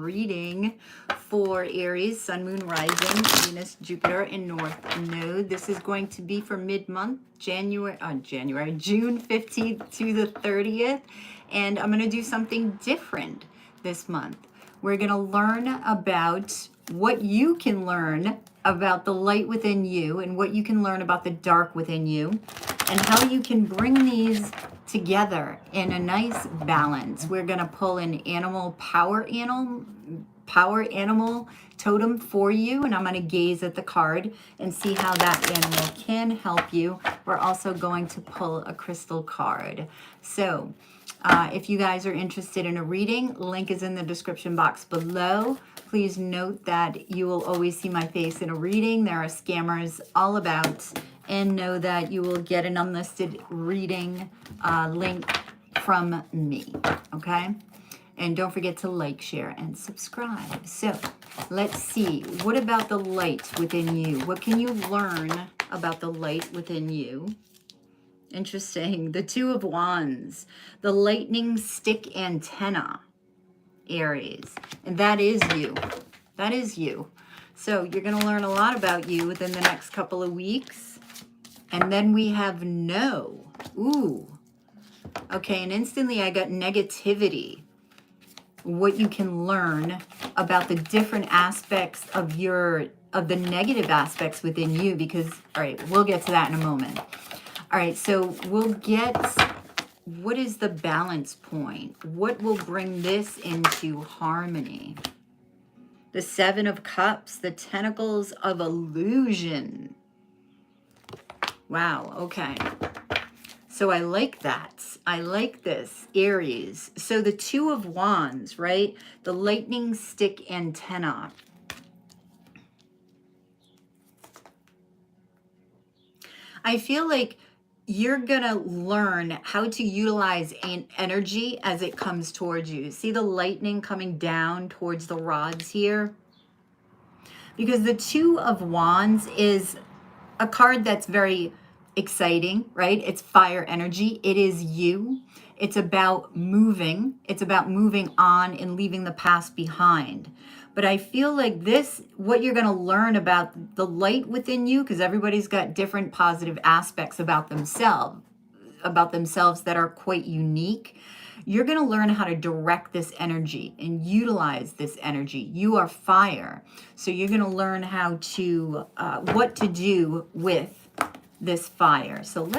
reading for Aries, Sun, Moon, Rising, Venus, Jupiter, and North Node. This is going to be for mid-month, June 15th to the 30th. And I'm going to do something different this month. We're going to learn about what you can learn about the light within you and what you can learn about the dark within you and how you can bring these together in a nice balance. We're going to pull an power animal totem for you, and I'm going to gaze at the card and see how that animal can help you. We're also going to pull a crystal card. So if you guys are interested in a reading, link is in the description box below. Please note that you will always see my face in a reading. There are scammers all about, and know that you will get an unlisted reading link from me, okay? And don't forget to like, share, and subscribe. So let's see, what about the light within you? What can you learn about the light within you? Interesting. The Two of Wands, the lightning stick antenna, Aries. And that is you. That is you. So you're going to learn a lot about you within the next couple of weeks. And then we have no. Ooh. Okay, and instantly I got negativity. What you can learn about the different aspects of the negative aspects within you, because, all right, we'll get to that in a moment. All right, so we'll get, what is the balance point? What will bring this into harmony? The Seven of Cups, the tentacles of illusion. Wow, okay. So I like that. I like this, Aries. So the Two of Wands, right? The lightning stick antenna. I feel like you're going to learn how to utilize energy as it comes towards you. See the lightning coming down towards the rods here? Because the Two of Wands is a card that's very exciting, right? It's fire energy. It is you. It's about moving. It's about moving on and leaving the past behind. But I feel like this, what you're going to learn about the light within you, because everybody's got different positive aspects about themselves that are quite unique. You're going to learn how to direct this energy and utilize this energy. You are fire. So you're going to learn how to, what to do with this fire. So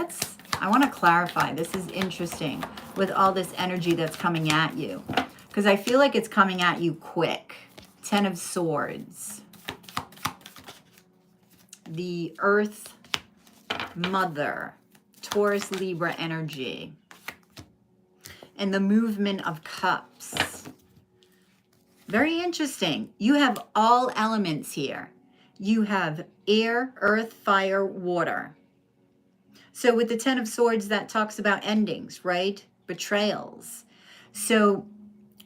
I want to clarify, this is interesting with all this energy that's coming at you, because I feel like it's coming at you quick. Ten of Swords, the Earth Mother, Taurus Libra energy, and the Movement of Cups. Very interesting. You have all elements here. You have air, earth, fire, water. So with the Ten of Swords, that talks about endings, right? Betrayals. So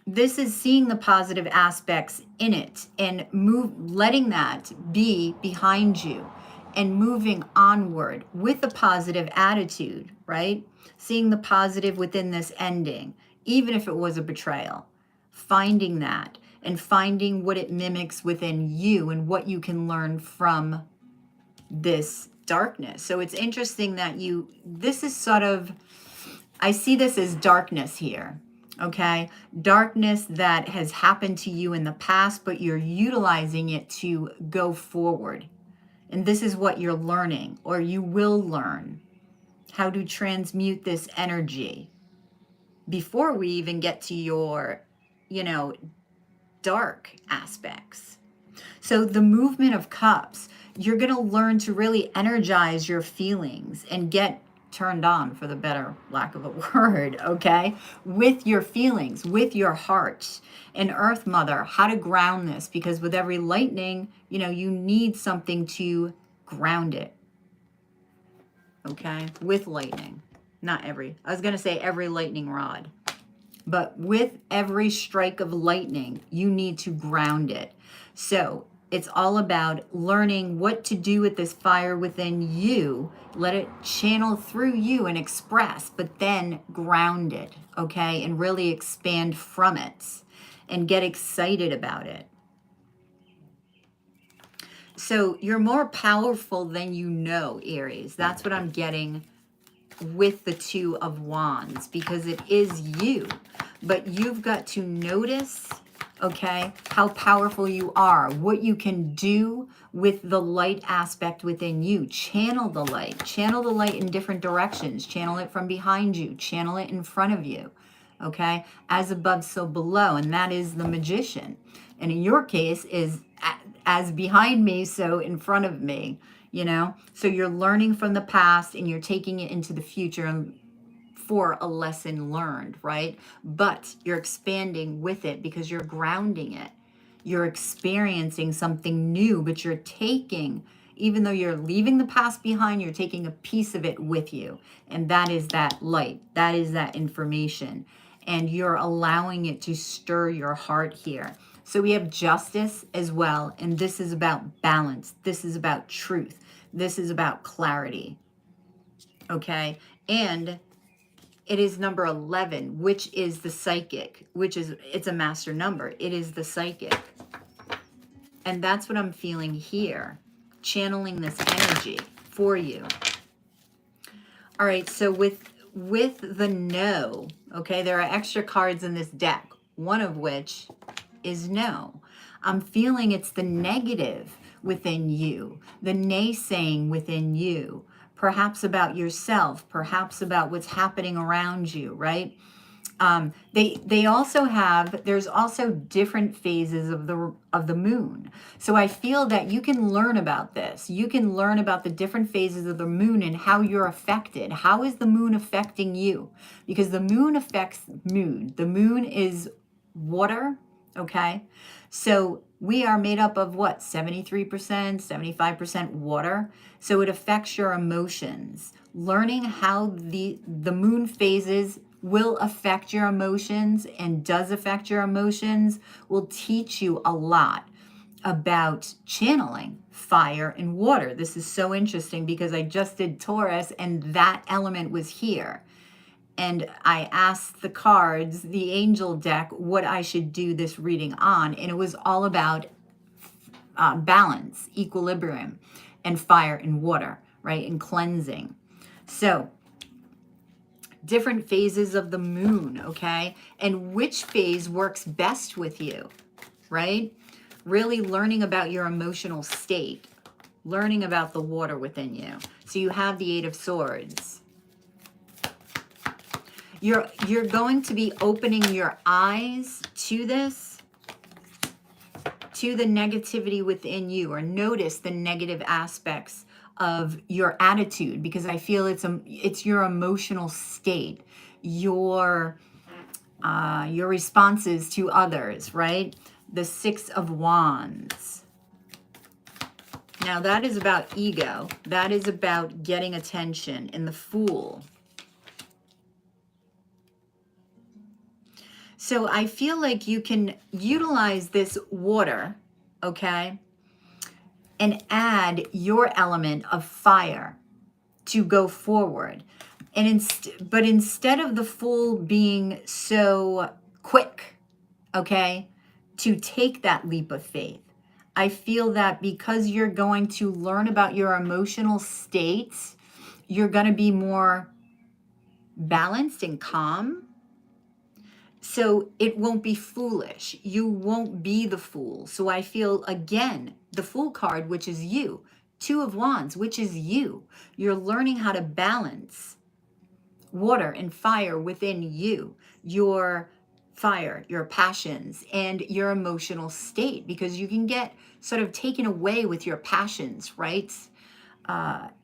this is seeing the positive aspects in it and letting that be behind you and moving onward with a positive attitude, right? Seeing the positive within this ending, even if it was a betrayal. Finding that and finding what it mimics within you and what you can learn from this darkness. So it's interesting that this is sort of, I see this as darkness here, okay? Darkness that has happened to you in the past, but you're utilizing it to go forward. And this is what you're learning, or you will learn how to transmute this energy before we even get to your, dark aspects. So the Movement of Cups, you're going to learn to really energize your feelings and get turned on, for the better lack of a word, okay? With your feelings, with your heart. And Earth Mother, how to ground this, because with every lightning, you need something to ground it, okay? With lightning, I was going to say every lightning rod. But with every strike of lightning, you need to ground it. So it's all about learning what to do with this fire within you. Let it channel through you and express, but then ground it, okay? And really expand from it. and get excited about it. So you're more powerful than you know, Aries. That's what I'm getting with the Two of Wands, because it is you. But you've got to notice, okay, how powerful you are, what you can do with the light aspect within you. Channel the light. Channel the light in different directions. Channel it from behind you. Channel it in front of you, okay? As above, so below, and that is the Magician. And in your case is as behind me, so in front of me, you know? So you're learning from the past and you're taking it into the future for a lesson learned, right? But you're expanding with it because you're grounding it. You're experiencing something new, but you're taking, even though you're leaving the past behind, you're taking a piece of it with you. And that is that light. That is that information. And you're allowing it to stir your heart here. So we have Justice as well. And this is about balance. This is about truth. This is about clarity. Okay? And it is number 11, which is the Psychic, which is, it's a master number. It is the Psychic. And that's what I'm feeling here, channeling this energy for you. All right, so with the No, okay, there are extra cards in this deck, one of which is No. I'm feeling it's the negative within you, the naysaying within you, perhaps about yourself, perhaps about what's happening around you, right? They also have, there's also different phases of the moon. So I feel that you can learn about this. You can learn about the different phases of the moon and how you're affected. How is the moon affecting you? Because the moon affects mood. The moon is water, okay? So we are made up of what? 73%, 75% water. So it affects your emotions. Learning how the moon phases will affect your emotions and does affect your emotions will teach you a lot about channeling fire and water. This is so interesting because I just did Taurus and that element was here. And I asked the cards, the angel deck, what I should do this reading on. And it was all about balance, equilibrium, and fire and water, right? And cleansing. So different phases of the moon, okay? And which phase works best with you, right? Really learning about your emotional state, learning about the water within you. So you have the Eight of Swords. You're going to be opening your eyes to this, to the negativity within you, or notice the negative aspects of your attitude, because I feel it's your emotional state, your responses to others, right? The Six of Wands. Now that is about ego. That is about getting attention. And the Fool. So I feel like you can utilize this water, okay, and add your element of fire to go forward. And but instead of the Fool being so quick, okay, to take that leap of faith, I feel that because you're going to learn about your emotional states, you're going to be more balanced and calm. So it won't be foolish. You won't be the fool. So I feel, again, the Fool card, which is you. Two of Wands, which is you. You're learning how to balance water and fire within you. Your fire, your passions, and your emotional state. Because you can get sort of taken away with your passions, right?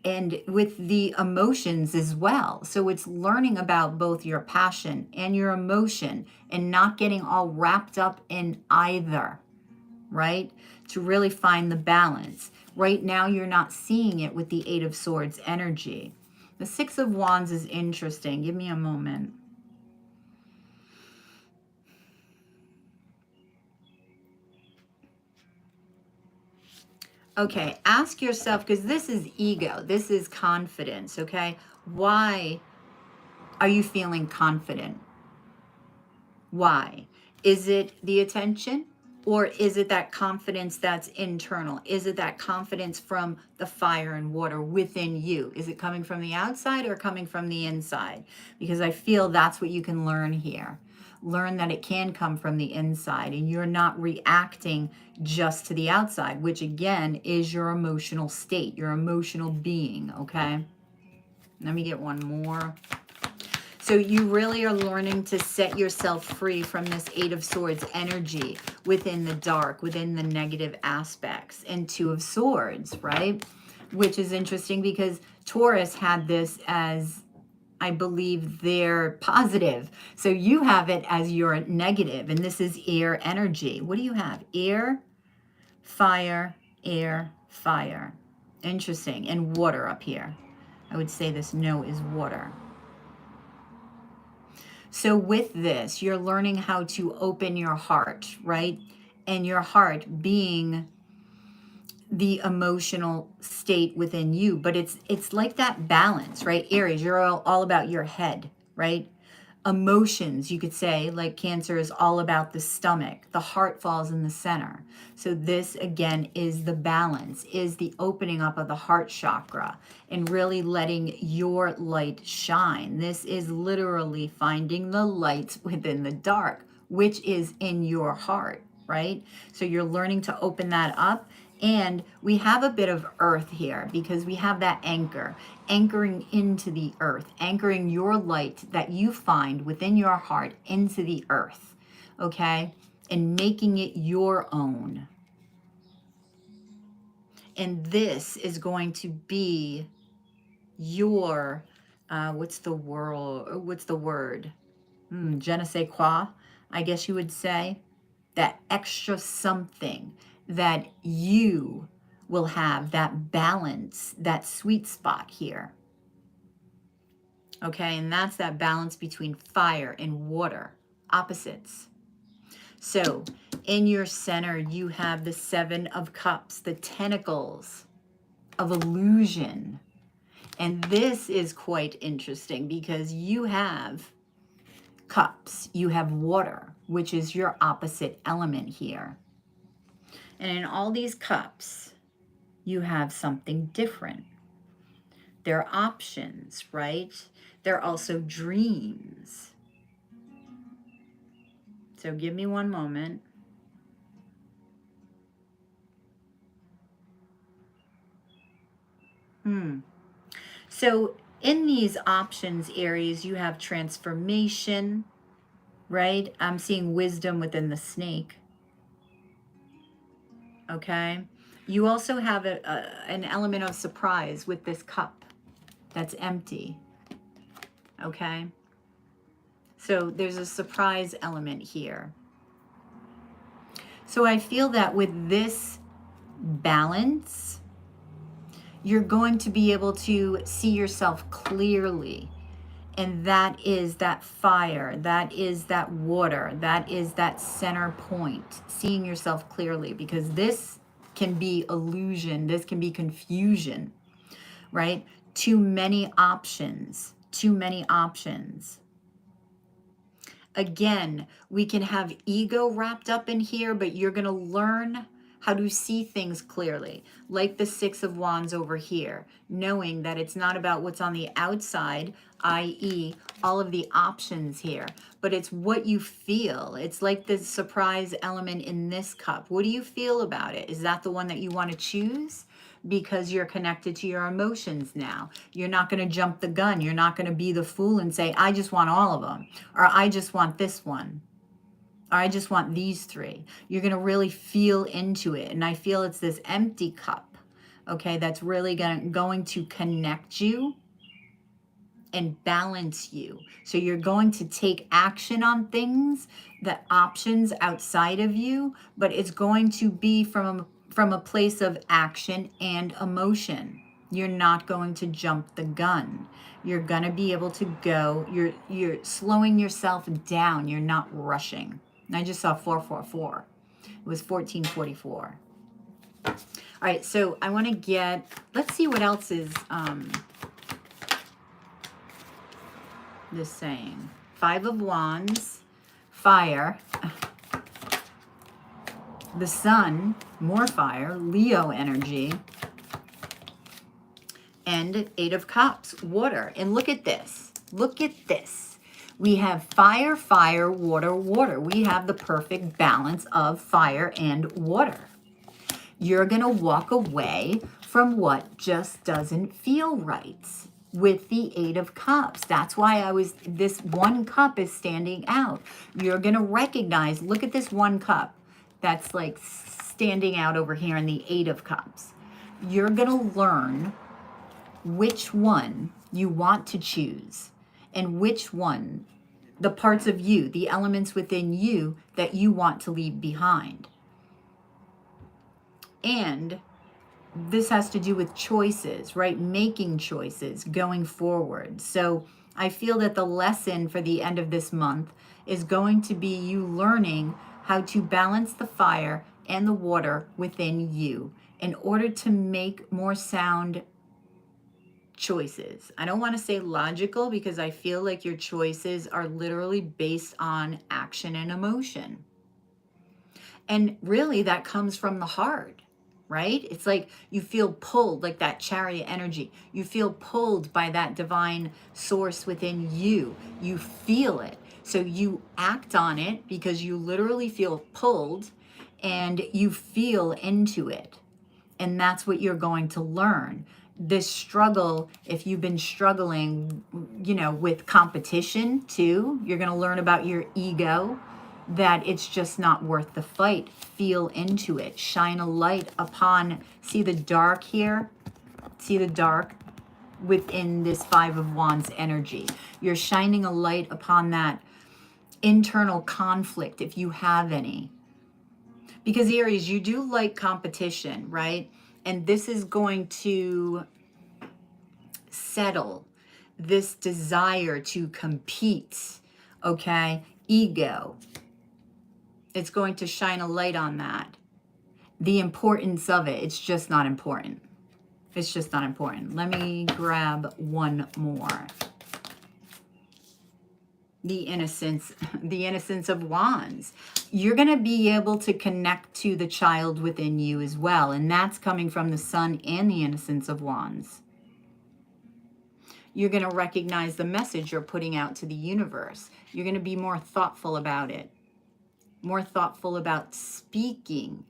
And with the emotions as well. So it's learning about both your passion and your emotion and not getting all wrapped up in either, right? To really find the balance. Right now, you're not seeing it with the Eight of Swords energy. The Six of Wands is interesting. Give me a moment. Okay, ask yourself, because this is ego, this is confidence, okay? Why are you feeling confident? Why? Is it the attention? Or is it that confidence that's internal? Is it that confidence from the fire and water within you? Is it coming from the outside or coming from the inside? Because I feel that's what you can learn here. Learn that it can come from the inside and you're not reacting just to the outside, which again is your emotional state, your emotional being, okay? Let me get one more. So you really are learning to set yourself free from this Eight of Swords energy within the dark, within the negative aspects, and Two of Swords, right? Which is interesting because Taurus had this as, I believe, their positive. So you have it as your negative, and this is air energy. What do you have? Air, fire, air, fire. Interesting. And water up here. I would say this no is water. So with this, you're learning how to open your heart, right? And your heart being the emotional state within you, but it's like that balance, right? Aries, you're all about your head, right? Emotions, you could say, like Cancer is all about the stomach. The heart falls in the center. So this again is the balance, is the opening up of the heart chakra and really letting your light shine. This is literally finding the light within the dark, which is in your heart, right? So you're learning to open that up. And we have a bit of earth here because we have that anchor, anchoring into the earth, anchoring your light that you find within your heart into the earth, okay? And making it your own. And this is going to be your, what's the word? Je ne sais quoi, I guess you would say. That extra something that you will have, that balance, that sweet spot here. Okay, and that's that balance between fire and water, opposites. So in your center, you have the Seven of Cups, the tentacles of illusion. And this is quite interesting because you have cups, you have water, which is your opposite element here. And in all these cups, you have something different. They're options, right? They're also dreams. So give me one moment. So in these options, Aries, you have transformation, right? I'm seeing wisdom within the snake. Okay. You also have an element of surprise with this cup that's empty. Okay. So there's a surprise element here. So I feel that with this balance, you're going to be able to see yourself clearly. And that is that fire, that is that water, that is that center point, seeing yourself clearly, because this can be illusion, this can be confusion, right? Too many options, too many options. Again, we can have ego wrapped up in here, but you're going to learn how to see things clearly, like the Six of Wands over here, knowing that it's not about what's on the outside, i.e. all of the options here, but it's what you feel. It's like the surprise element in this cup. What do you feel about it? Is that the one that you want to choose? Because you're connected to your emotions now. You're not going to jump the gun. You're not going to be the fool and say, I just want all of them, or I just want this one, or I just want these three. You're going to really feel into it. And I feel it's this empty cup, okay, that's really going to connect you and balance you. So you're going to take action on things, the options outside of you, but it's going to be from a place of action and emotion. You're not going to jump the gun. You're going to be able to go. You're slowing yourself down. You're not rushing. And I just saw 444. It was 1444. All right, so I want to get, let's see what else is this saying. Five of Wands, fire. The Sun, more fire, Leo energy, and 8 of Cups, water. And look at this. Look at this. We have fire, fire, water, water. We have the perfect balance of fire and water. You're going to walk away from what just doesn't feel right with the 8 of Cups. That's why this 1 cup is standing out. You're going to recognize, look at this 1 cup that's like standing out over here in the 8 of Cups. You're going to learn which one you want to choose and which one, the parts of you, the elements within you that you want to leave behind. And this has to do with choices, right? Making choices going forward. So I feel that the lesson for the end of this month is going to be you learning how to balance the fire and the water within you in order to make more sound choices. I don't want to say logical because I feel like your choices are literally based on action and emotion. And really that comes from the heart, right? It's like you feel pulled, like that chariot energy. You feel pulled by that divine source within you. You feel it. So you act on it because you literally feel pulled and you feel into it. And that's what you're going to learn. This struggle, if you've been struggling, with competition too, you're going to learn about your ego, that it's just not worth the fight. Feel into it. Shine a light upon, see the dark here? See the dark within this 5 of Wands energy. You're shining a light upon that internal conflict, if you have any. Because Aries, you do like competition, right? And this is going to settle this desire to compete, okay? Ego. It's going to shine a light on that. The importance of it, it's just not important. It's just not important. Let me grab one more. The innocence of Wands. You're going to be able to connect to the child within you as well. And that's coming from the Sun and the innocence of Wands. You're going to recognize the message you're putting out to the universe. You're going to be more thoughtful about it. More thoughtful about speaking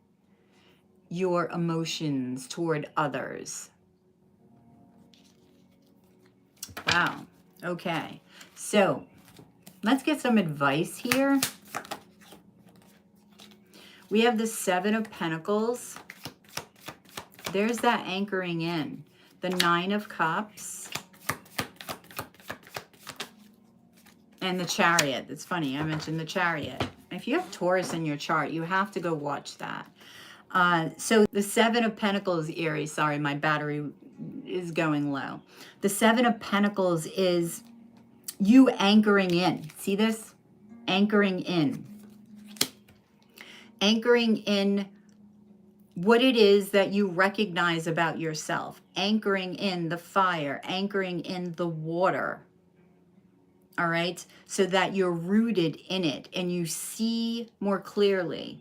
your emotions toward others. Wow. Okay. So let's get some advice here. We have the 7 of Pentacles. There's that anchoring in. The 9 of Cups. And the Chariot. It's funny, I mentioned the Chariot. If you have Taurus in your chart, you have to go watch that. So the 7 of Pentacles, Aries, sorry, my battery is going low. The 7 of Pentacles is you anchoring in. See this? Anchoring in. Anchoring in what it is that you recognize about yourself. Anchoring in the fire. Anchoring in the water. All right? So that you're rooted in it and you see more clearly.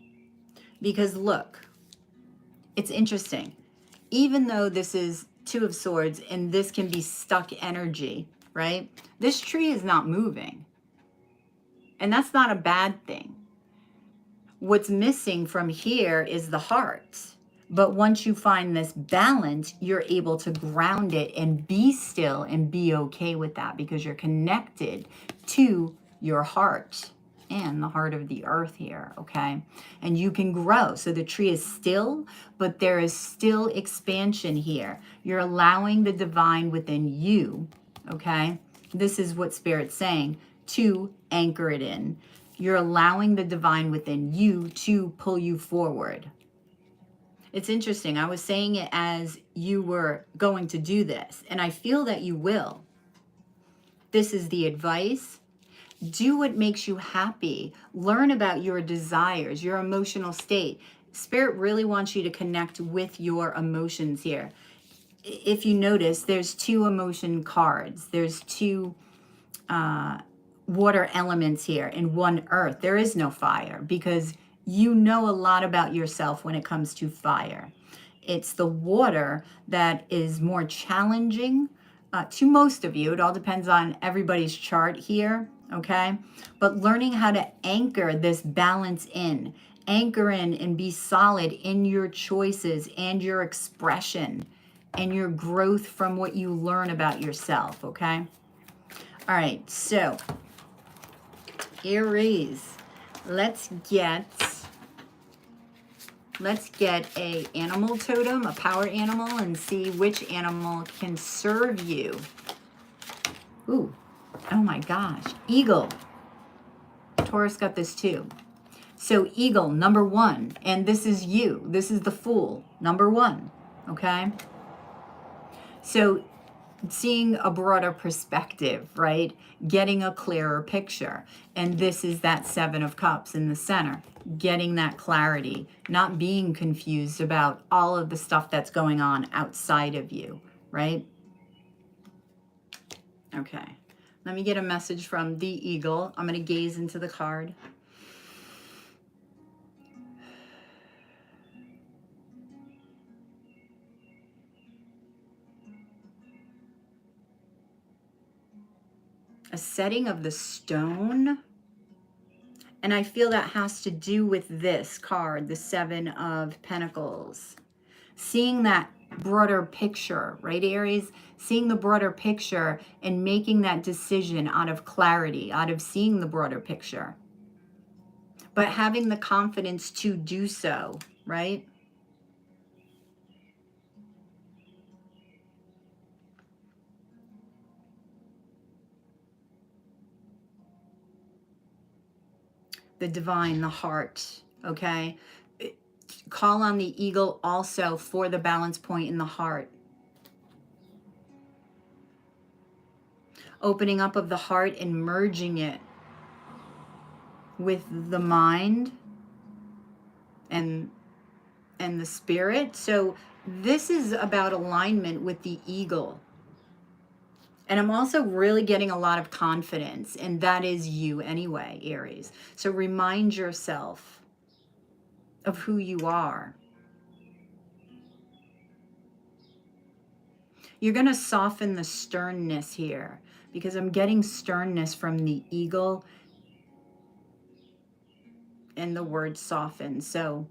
Because look, it's interesting. Even though this is 2 of Swords and this can be stuck energy, right? This tree is not moving. And that's not a bad thing. What's missing from here is the heart. But once you find this balance, you're able to ground it and be still and be okay with that because you're connected to your heart and the heart of the earth here, okay? And you can grow. So the tree is still, but there is still expansion here. You're allowing the divine within you, okay? This is what Spirit's saying, to anchor it in. You're allowing the divine within you to pull you forward. It's interesting. I was saying it as you were going to do this, and I feel that you will. This is the advice. Do what makes you happy. Learn about your desires, your emotional state. Spirit really wants you to connect with your emotions here. If you notice, there's 2 emotion cards. There's 2 water elements here and 1 earth. There is no fire because you know a lot about yourself when it comes to fire. It's the water that is more challenging to most of you. It all depends on everybody's chart here, okay? But learning how to anchor this balance in, anchor in and be solid in your choices and your expression and your growth from what you learn about yourself, okay? All right, so Aries, let's get a animal totem, a power animal, and see which animal can serve you. Ooh, oh my gosh, eagle. Taurus got this too. So eagle, number 1, and this is you. This is the Fool, number 1, okay? So seeing a broader perspective, right? Getting a clearer picture. And this is that 7 of Cups in the center. Getting that clarity, not being confused about all of the stuff that's going on outside of you, right? Okay, let me get a message from the eagle. I'm going to gaze into the card. A setting of the stone. And I feel that has to do with this card, the 7 of Pentacles. Seeing that broader picture, right, Aries? Seeing the broader picture and making that decision out of clarity, out of seeing the broader picture. But having the confidence to do so, right? The divine, the heart, okay? Call on the eagle also for the balance point in the heart. Opening up of the heart and merging it with the mind and the spirit. So this is about alignment with the eagle. And I'm also really getting a lot of confidence, and that is you anyway, Aries. So remind yourself of who you are. You're going to soften the sternness here, because I'm getting sternness from the eagle and the word soften. So,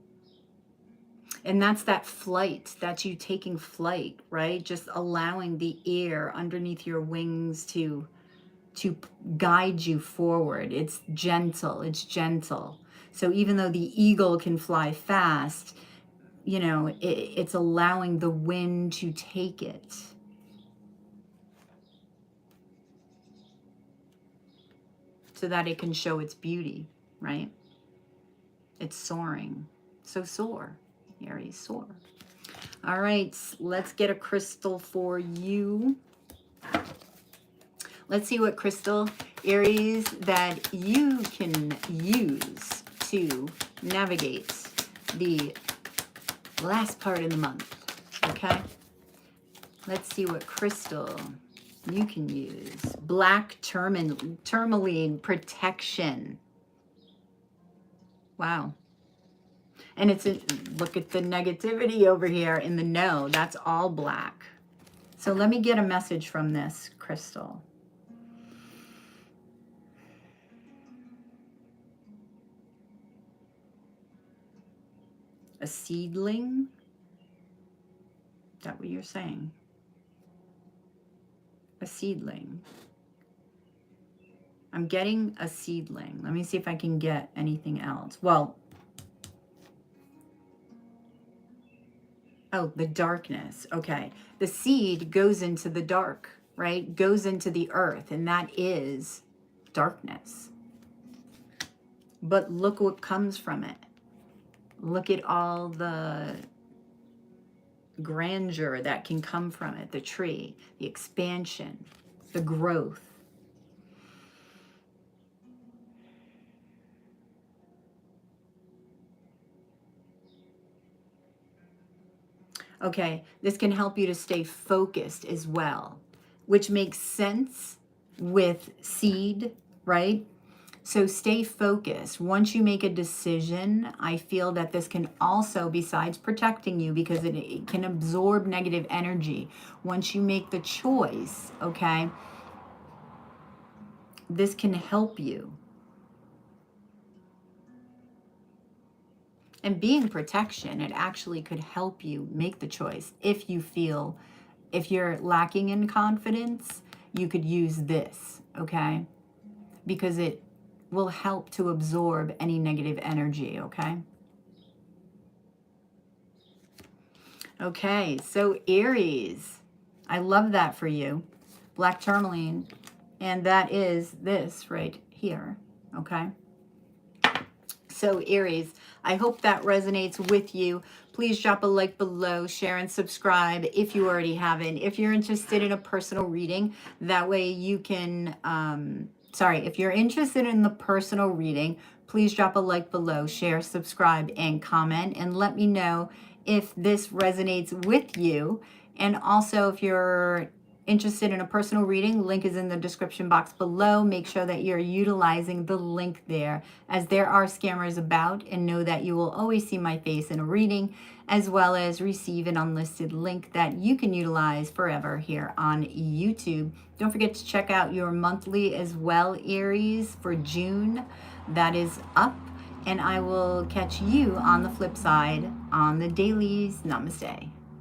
and that's that flight, that's you taking flight, right? Just allowing the air underneath your wings to guide you forward. It's gentle, it's gentle. So even though the eagle can fly fast, you know, it's allowing the wind to take it. So that it can show its beauty, right? It's soaring. So soar, Aries, soar. All right, let's get a crystal for you. Let's see what crystal, Aries, that you can use to navigate the last part of the month, okay? Let's see what crystal you can use. Black tourmaline, protection. Wow. And it's look at the negativity over here in the no. That's all black. So let me get a message from this crystal. A seedling? Is that what you're saying? A seedling. I'm getting a seedling. Let me see if I can get anything else. Well, oh, the darkness. Okay. The seed goes into the dark, right? Goes into the earth, and that is darkness. But look what comes from it. Look at all the grandeur that can come from it. The tree, the expansion, the growth. Okay, this can help you to stay focused as well, which makes sense with seed, right? So stay focused. Once you make a decision, I feel that this can also, besides protecting you, because it can absorb negative energy. Once you make the choice, okay, this can help you. And being protection, it actually could help you make the choice. If you feel, if you're lacking in confidence, you could use this, okay? Because it will help to absorb any negative energy, okay? Okay, so Aries, I love that for you. Black tourmaline, and that is this right here, okay? So Aries, I hope that resonates with you. Please drop a like below, share and subscribe if you already haven't. If you're interested in a personal reading, that way you can, if you're interested in the personal reading, please drop a like below, share, subscribe, and comment, and let me know if this resonates with you. And also, if you're interested in a personal reading, link is in the description box below. Make sure that you're utilizing the link there, as there are scammers about, and know that you will always see my face in a reading, as well as receive an unlisted link that you can utilize forever here on YouTube. Don't forget to check out your monthly as well, Aries, for June. That is up, and I will catch you on the flip side on the dailies. Namaste.